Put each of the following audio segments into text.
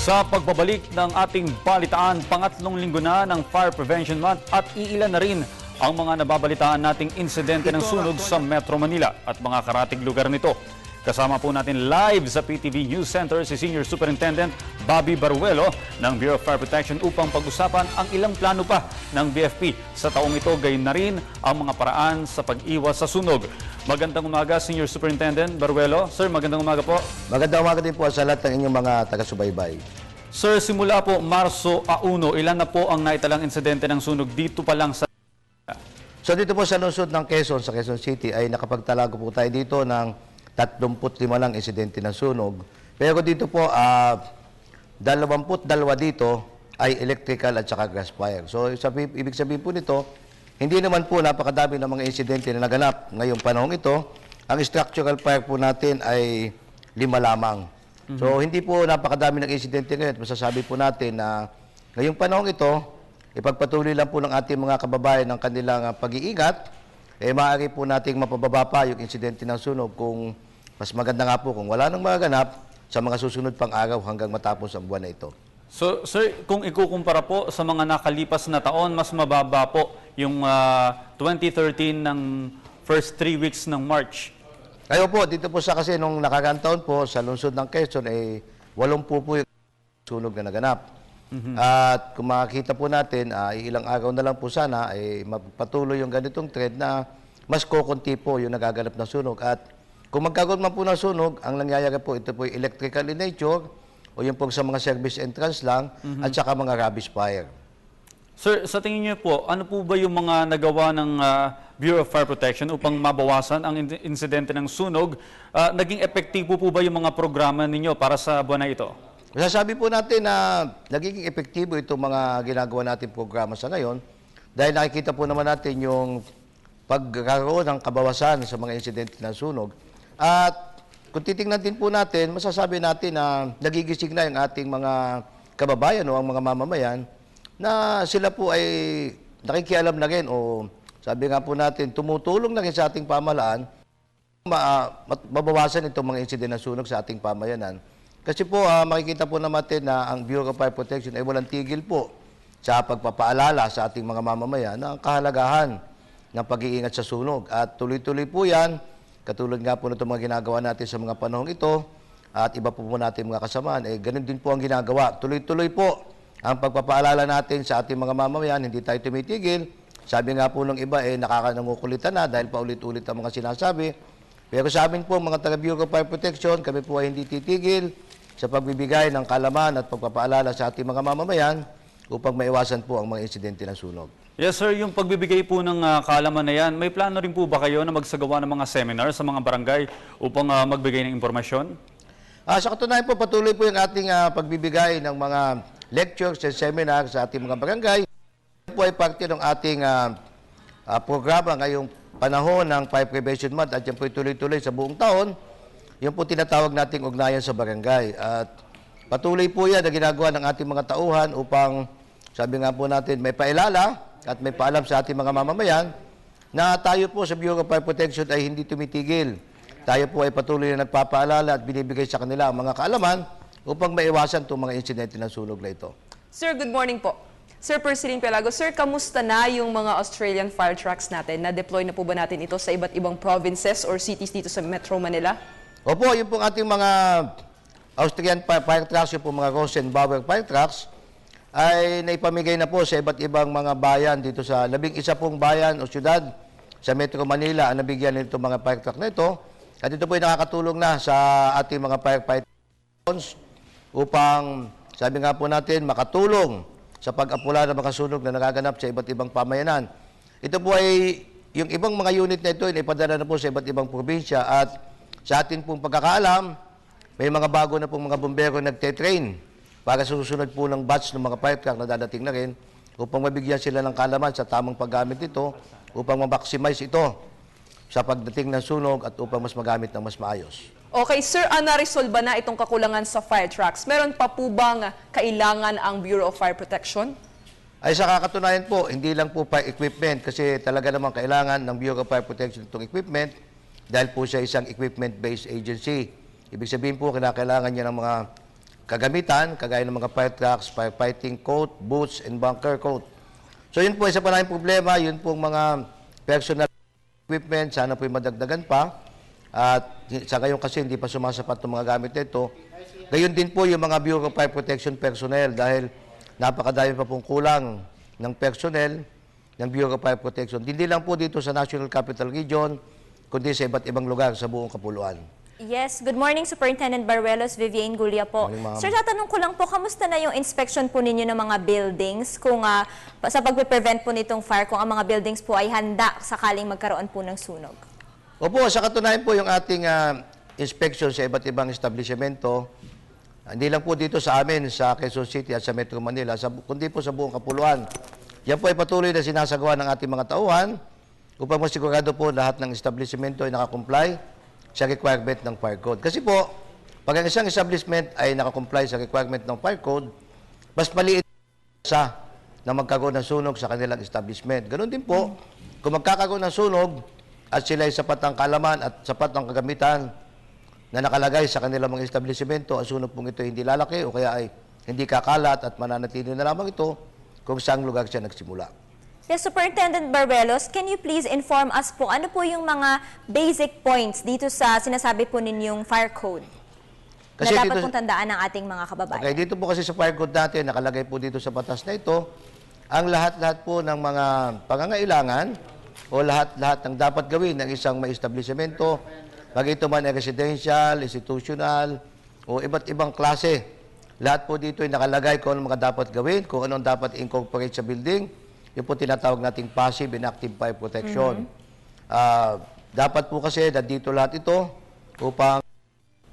Sa pagbabalik ng ating balitaan, pangatlong linggo na ng Fire Prevention Month at iilan na rin ang mga nababalitaan nating insidente ng sunog sa Metro Manila at mga karatig lugar nito. Kasama po natin live sa PTV News Center si Senior Superintendent Bobby Baruelo ng Bureau of Fire Protection upang pag-usapan ang ilang plano pa ng BFP sa taong ito, gayon na rin ang mga paraan sa pag-iwas sa sunog. Magandang umaga, Senior Superintendent Baruelo. Sir, magandang umaga po. Magandang umaga din po sa lahat ng inyong mga taga-subaybay. Sir, simula po Marso 1, ilan na po ang naitalang insidente ng sunog dito pa lang sa... So dito po sa lungsod ng Quezon, sa Quezon City, ay nakapagtalago po tayo dito ng 35 lang insidente ng sunog. Pero dito po, 22 dito ay electrical at saka gas fire. So ibig sabihin po nito, hindi naman po napakadami ng mga insidente na naganap ngayong panahon ito. Ang structural fire po natin ay 5 lamang. So hindi po napakadami ng insidente ngayon. Masasabi po natin na ngayong panahon ito, ipagpatuloy lang po ng ating mga kababayan ng kanilang pag-iingat, maaari po nating mapababa pa yung insidente ng sunog kung mas maganda nga po kung wala nang magaganap sa mga susunod pang araw hanggang matapos ang buwan na ito. So, sir, kung ikukumpara po sa mga nakalipas na taon, mas mababa po yung 2013 ng first 3 weeks ng March. Kayo po, dito po sa kasi nung nakaraang taon po sa lungsod ng Quezon, 80 po yung sunog na naganap. At kung makikita po natin, ilang araw na lang po sana, magpatuloy yung ganitong trend na mas kukunti po yung nagaganap na sunog. At kung magkakaroon man po ng sunog, ang nangyayari po, ito po yung electrical in nature, o yung po sa mga service entrance lang, at saka mga rubbish fire. Sir, sa tingin niyo po, ano po ba yung mga nagawa ng Bureau of Fire Protection upang mabawasan ang insidente ng sunog? Naging epektibo po ba yung mga programa ninyo para sa buwan na ito? Masasabi po natin na nagiging epektibo itong mga ginagawa natin programa sa ngayon dahil nakikita po naman natin yung pagkakaroon ng kabawasan sa mga insidente ng sunog. At kung titingnan din po natin, masasabi natin na nagigising na yung ating mga kababayan o ang mga mamamayan na sila po ay nakikialam na rin o sabi nga po natin, tumutulong na rin sa ating pamahalaan mabawasan itong mga insidente ng sunog sa ating pamayanan. Kasi po, makikita po natin na ang Bureau of Fire Protection ay walang tigil po sa pagpapaalala sa ating mga mamamayan ng kahalagahan ng pag-iingat sa sunog. At tuloy-tuloy po yan, katulad nga po na itong mga ginagawa natin sa mga panahong ito, at iba po natin mga kasamaan, ganun din po ang ginagawa. Tuloy-tuloy po ang pagpapaalala natin sa ating mga mamamayan, hindi tayo tumitigil. Sabi nga po ng iba, nakakanangukulitan na dahil paulit-ulit ang mga sinasabi. Pero sa amin po, mga taga-Bureau of Fire Protection, kami po ay hindi titigil sa pagbibigay ng kaalaman at pagpapaalala sa ating mga mamamayan upang maiwasan po ang mga insidente ng sunog. Yes, sir. Yung pagbibigay po ng kaalaman na yan, may plano rin po ba kayo na magsagawa ng mga seminar sa mga barangay upang magbigay ng impormasyon? Sa katunayan po, patuloy po yung ating pagbibigay ng mga lectures and seminar sa ating mga barangay. Ito po ay parte ng ating programa ngayong panahon ng Fire Prevention Month at yan po tuloy-tuloy sa buong taon. Yung po tinatawag nating ugnayan sa barangay. At patuloy po yan na ginagawa ng ating mga tauhan upang, sabi nga po natin, may pailala at may paalam sa ating mga mamamayan na tayo po sa Bureau of Fire Protection ay hindi tumitigil. Tayo po ay patuloy na nagpapaalala at binibigay sa kanila ang mga kaalaman upang maiwasan itong mga insidente ng sunog na ito. Sir, good morning po. Sir Perciling Pelago, sir, kamusta na yung mga Australian fire trucks natin? Na-deploy na po ba natin ito sa iba't ibang provinces or cities dito sa Metro Manila? Opo, yung pong ating mga Austrian fire trucks, yung pong mga Rosenbauer fire trucks, ay naipamigay na po sa iba't ibang mga bayan dito sa 11 pong bayan o syudad sa Metro Manila ang nabigyan nito mga fire truck na ito. At ito po ay nakakatulong na sa ating mga firefighters upang, sabi nga po natin, makatulong sa pag-apula ng mga sunog na nagaganap sa iba't ibang pamayanan. Ito po ay, yung ibang mga unit na ito ay ipadala na po sa iba't ibang probinsya at sa atin pong pagkakaalam, may mga bago na pong mga bumbero nagte-train para sa susunod po ng batch ng mga fire truck na dadating na rin upang mabigyan sila ng kaalaman sa tamang paggamit nito upang ma-maximize ito sa pagdating ng sunog at upang mas magamit ng mas maayos. Okay, sir, na-resolve ba na itong kakulangan sa fire trucks? Meron pa po bang kailangan ang Bureau of Fire Protection? Ay sa kakatunayan po, hindi lang po fire equipment kasi talaga naman kailangan ng Bureau of Fire Protection itong equipment dahil po siya isang equipment-based agency. Ibig sabihin po, kinakailangan niya ng mga kagamitan, kagaya ng mga fire trucks, firefighting coat, boots, and bunker coat. So yun po, isa pa namin problema, yun pong mga personal equipment, sana po yung madagdagan pa. At sa ngayon kasi hindi pa sumasapat ng mga gamit nito. Gayon din po yung mga Bureau of Fire Protection personnel dahil napakadami pa pong kulang ng personnel ng Bureau of Fire Protection. Hindi lang po dito sa National Capital Region, kundi sa iba't ibang lugar sa buong Kapuluan. Yes, good morning Superintendent Baruelos, Vivian Gulia po. Morning, ma'am. Sir, tatanong ko lang po, kamusta na yung inspection po ninyo ng mga buildings kung sa pagpe-prevent po nitong fire, kung ang mga buildings po ay handa sakaling magkaroon po ng sunog? Opo, sa katunayan po yung ating inspection sa iba't ibang establishmento, hindi lang po dito sa amin, sa Quezon City at sa Metro Manila, kundi po sa buong Kapuluan. Yan po ay patuloy na sinasagawa ng ating mga tauhan upang masigurado po lahat ng establishmento ay nakakomply sa requirement ng fire code. Kasi po, pag ang isang establishment ay nakakomply sa requirement ng fire code, mas maliit sa na magkaroon ng sunog sa kanilang establishment. Ganon din po, kung magkakaroon ng sunog at sila ay sapat ng kaalaman at sapat ng kagamitan na nakalagay sa kanilang mga establishmento, ang sunog pong ito hindi lalaki o kaya ay hindi kakalat at mananatili na lamang ito kung saang lugar siya nagsimula. Yes, Superintendent Baruelos, can you please inform us po, ano po yung mga basic points dito sa sinasabi po ninyong fire code Kasi na dapat dito- pong tandaan ng ating mga kababayan? Okay, dito po kasi sa fire code natin, nakalagay po dito sa batas na ito, ang lahat-lahat po ng mga pangangailangan o lahat-lahat ng dapat gawin ng isang may establishmento, pag ito man ay residential, institutional, o iba't ibang klase. Lahat po dito ay nakalagay kung ano mga dapat gawin, kung ano ang dapat incorporate sa building. Yun po tinatawag nating passive and active fire protection. Dapat po kasi nandito lahat ito upang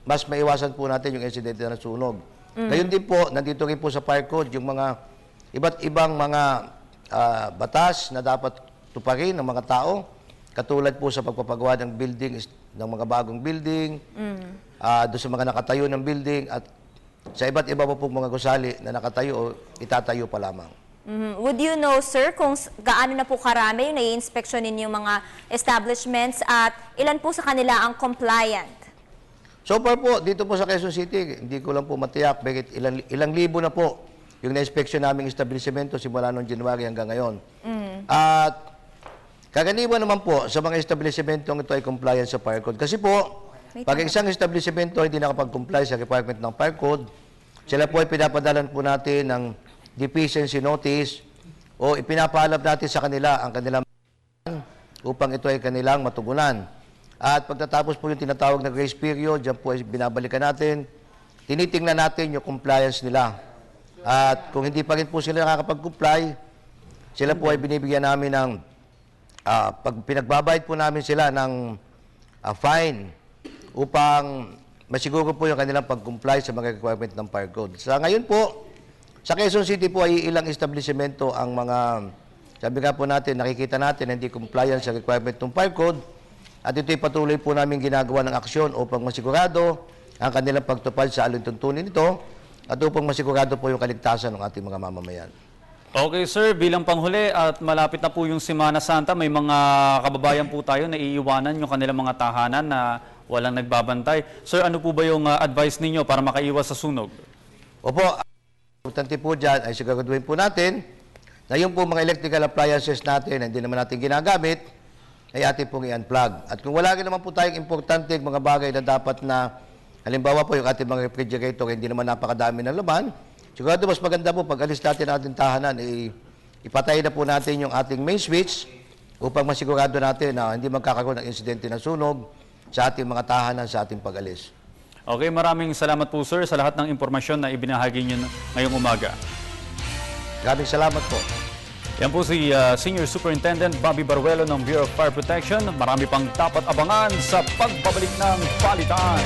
mas maiwasan po natin yung insidente na sunog. Ngayon din po, nandito rin po sa fire code yung mga iba't ibang mga batas na dapat tuparin ng mga tao. Katulad po sa pagpapagawa ng building, ng mga bagong building, doon sa mga nakatayo ng building, at sa iba't iba po pong mga gusali na nakatayo o itatayo pa lamang. Would you know, sir, kung gaano na po karami yung nai-inspection ninyong mga establishments at ilan po sa kanila ang compliant? So far po, dito po sa Quezon City, hindi ko lang po matiyak, bakit ilang libo na po yung na-inspection naming establishmento simula noong January hanggang ngayon. At kaganiwan naman po sa mga establishmento ito ay compliant sa fire code. Kasi po, pag isang establishmento hindi nakapag-comply sa requirement ng fire code, sila po ay pinapadalan po natin ng deficiency notice o ipinapaalam natin sa kanila ang kanilang upang ito ay kanilang matugunan. At pagtatapos po yung tinatawag na grace period, dyan po ay binabalikan natin, tinitingnan natin yung compliance nila. At kung hindi pa rin po sila nakakapag-comply, sila po ay binibigyan namin ng, pag pinagbabayad po namin sila ng fine upang masiguro po yung kanilang pag-comply sa mga requirement ng fire code. Sa ngayon po, sa Quezon City po ay ilang establishmento ang mga, sabi nga po natin, nakikita natin hindi compliant sa requirement ng fire code. At ito'y patuloy po namin ginagawa ng aksyon upang masigurado ang kanilang pagtupad sa alintuntunin nito at upang masigurado po yung kaligtasan ng ating mga mamamayan. Okay sir, bilang panghuli at malapit na po yung Semana Santa, may mga kababayan po tayo na iiwanan yung kanilang mga tahanan na walang nagbabantay. Sir, ano po ba yung advice ninyo para makaiwas sa sunog? Opo, importante po dyan ay siguraduhin po natin na yung po mga electrical appliances natin na hindi naman natin ginagamit ay atin pong i-unplug. At kung wala rin naman po tayong importante mga bagay na dapat na, halimbawa po yung ating mga refrigerator, hindi naman napakadami ng laman, sigurado mas maganda po pag alis natin ang ating tahanan, ipatay na po natin yung ating main switch upang masigurado natin na hindi magkakaroon ng insidente na sunog sa ating mga tahanan sa ating pag-alis. Okay, maraming salamat po sir sa lahat ng impormasyon na ibinahagi niyo ngayong umaga. Maraming salamat po. Yan po si Senior Superintendent Bobby Baruelo ng Bureau of Fire Protection. Marami pang dapat abangan sa pagbabalik ng balitaan.